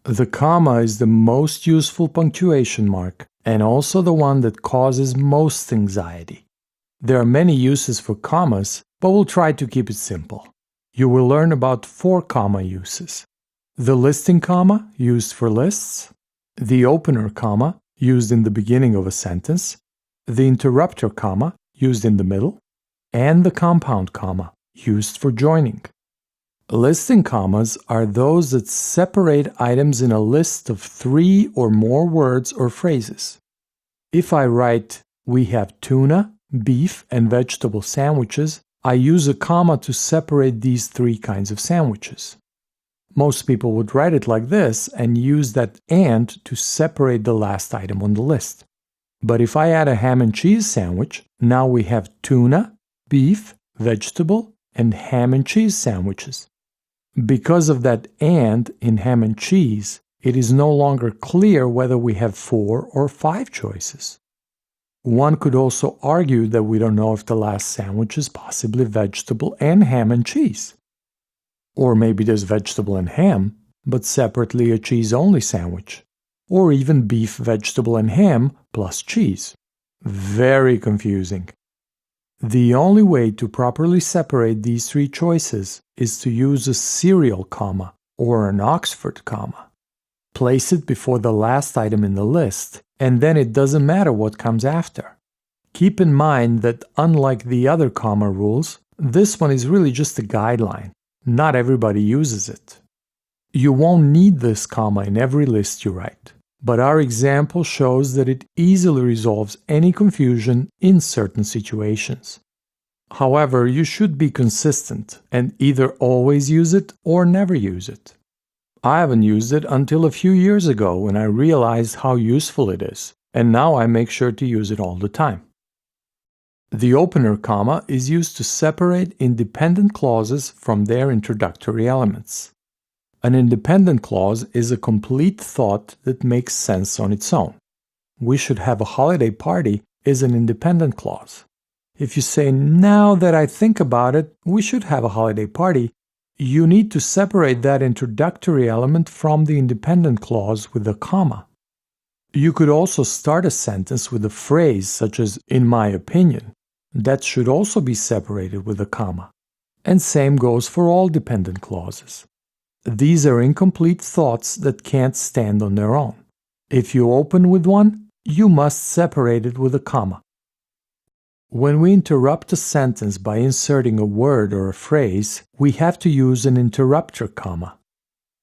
The comma is the most useful punctuation mark and also the one that causes most anxiety. There are many uses for commas, but we'll try to keep it simple. You will learn about 4 comma uses. The listing comma, used for lists, the opener comma, used in the beginning of a sentence, the interrupter comma, used in the middle, and the compound comma, used for joining. Listing commas are those that separate items in a list of 3 or more words or phrases. If I write, "We have tuna, beef, and vegetable sandwiches," I use a comma to separate these 3 kinds of sandwiches. Most people would write it like this and use that "and" to separate the last item on the list. But if I add a ham and cheese sandwich, now we have tuna, beef, vegetable, and ham and cheese sandwiches. Because of that "and" in ham and cheese, it is no longer clear whether we have 4 or 5 choices. One could also argue that we don't know if the last sandwich is possibly vegetable and ham and cheese. Or maybe there's vegetable and ham, but separately a cheese-only sandwich. Or even beef, vegetable, and ham plus cheese. Very confusing. The only way to properly separate these 3 choices is to use a serial comma or an Oxford comma. Place it before the last item in the list, and then it doesn't matter what comes after. Keep in mind that unlike the other comma rules, this one is really just a guideline. Not everybody uses it. You won't need this comma in every list you write, but our example shows that it easily resolves any confusion in certain situations. However, you should be consistent and either always use it or never use it. I haven't used it until a few years ago when I realized how useful it is, and now I make sure to use it all the time. The opener comma is used to separate independent clauses from their introductory elements. An independent clause is a complete thought that makes sense on its own. "We should have a holiday party" is an independent clause. If you say, "Now that I think about it, we should have a holiday party," you need to separate that introductory element from the independent clause with a comma. You could also start a sentence with a phrase such as "in my opinion." That should also be separated with a comma. And same goes for all dependent clauses. These are incomplete thoughts that can't stand on their own. If you open with one, you must separate it with a comma. When we interrupt a sentence by inserting a word or a phrase, we have to use an interrupter comma.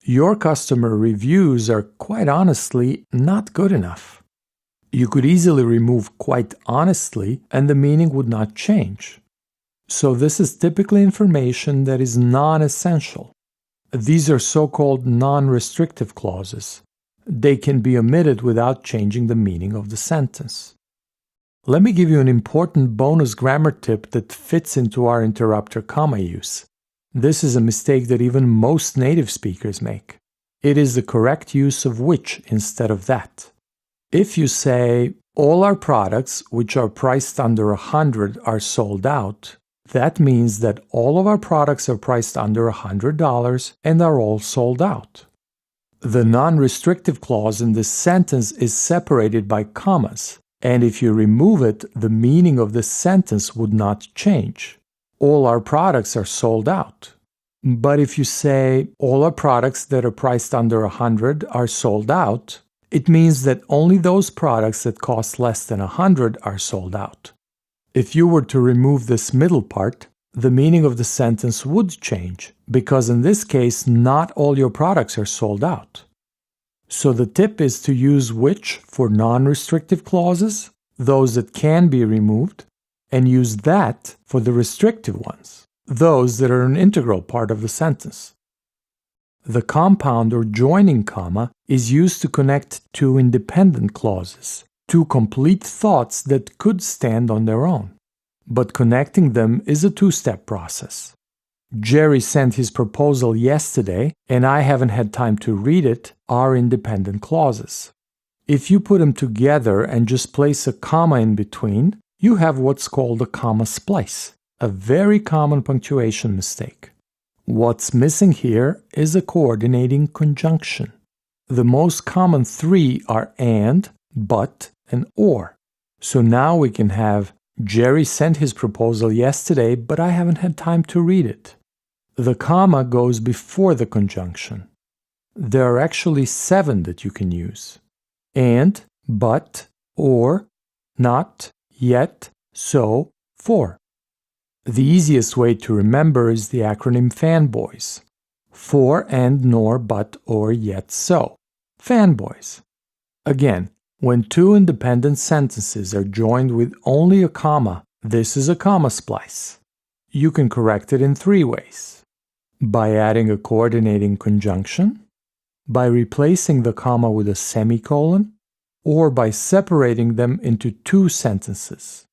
Your customer reviews are quite honestly not good enough. You could easily remove "quite honestly" and the meaning would not change. So this is typically information that is non-essential. These are so-called non-restrictive clauses. They can be omitted without changing the meaning of the sentence. Let me give you an important bonus grammar tip that fits into our interrupter comma use. This is a mistake that even most native speakers make. It is the correct use of "which" instead of "that." If you say, "All our products which are priced under $100 are sold out," that means that all of our products are priced under $100 and are all sold out. The non-restrictive clause in this sentence is separated by commas, and if you remove it, the meaning of this sentence would not change. All our products are sold out. But if you say, "All our products that are priced under $100 are sold out," it means that only those products that cost less than $100 are sold out. If you were to remove this middle part, the meaning of the sentence would change, because in this case, not all your products are sold out. So the tip is to use "which" for non-restrictive clauses, those that can be removed, and use "that" for the restrictive ones, those that are an integral part of the sentence. The compound or joining comma is used to connect 2 independent clauses, 2 complete thoughts that could stand on their own. But connecting them is a 2-step process. Jerry sent his proposal yesterday, and I haven't had time to read it, are independent clauses. If you put them together and just place a comma in between, you have what's called a comma splice, a very common punctuation mistake. What's missing here is a coordinating conjunction. The most common three are and, but, and or. So now we can have Jerry sent his proposal yesterday, but I haven't had time to read it. The comma goes before the conjunction. There are actually 7 that you can use. And, but, or, not, yet, so, for. The easiest way to remember is the acronym FANBOYS. For, and, nor, but, or, yet, so. FANBOYS. Again, when 2 independent sentences are joined with only a comma, this is a comma splice. You can correct it in 3 ways. By adding a coordinating conjunction, by replacing the comma with a semicolon, or by separating them into 2 sentences.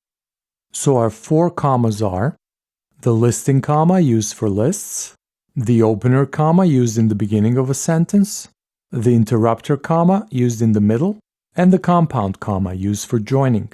So our 4 commas are the listing comma used for lists, the opener comma used in the beginning of a sentence, the interrupter comma used in the middle, and the compound comma used for joining.